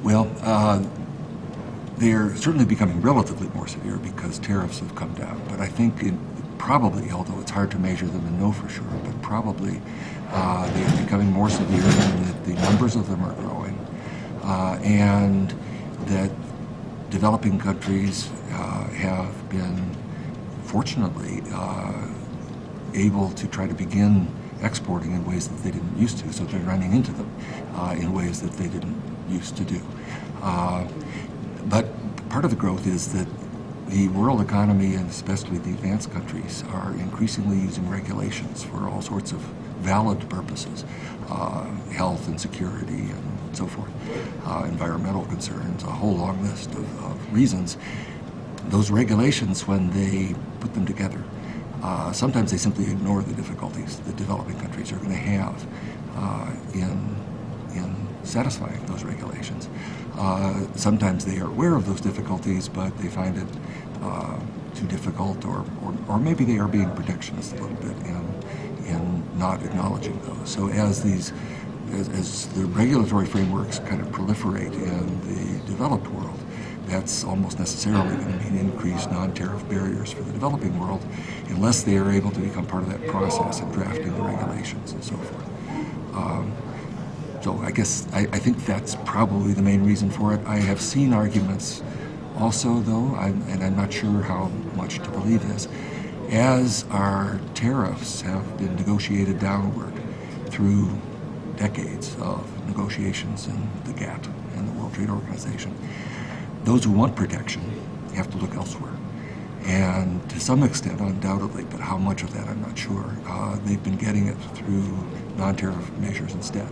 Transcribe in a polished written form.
Well, they're certainly becoming relatively more severe because tariffs have come down. But I think probably, although it's hard to measure them and know for sure, but probably they are becoming more severe and that the numbers of them are growing, and that developing countries have been, fortunately, able to try to begin exporting in ways that they didn't used to, so they're running into them in ways that they didn't used to do. But part of the growth is that the world economy, and especially the advanced countries, are increasingly using regulations for all sorts of valid purposes, health and security and so forth, environmental concerns, a whole long list of reasons. Those regulations, when they put them together, sometimes they simply ignore the difficulties that developing countries are going to have in satisfying those regulations. Sometimes they are aware of those difficulties, but they find it too difficult, or maybe they are being protectionist a little bit in not acknowledging those. So as the regulatory frameworks kind of proliferate in the developed world, that's almost necessarily going to mean increased non-tariff barriers for the developing world unless they are able to become part of that process of drafting the regulations and so forth. So I guess I think that's probably the main reason for it. I have seen arguments also, though, and I'm not sure how much to believe this, as our tariffs have been negotiated downward through decades of negotiations in the GATT and the World Trade Organization. Those who want protection have to look elsewhere. And to some extent, undoubtedly, but how much of that I'm not sure, they've been getting it through non-tariff measures instead.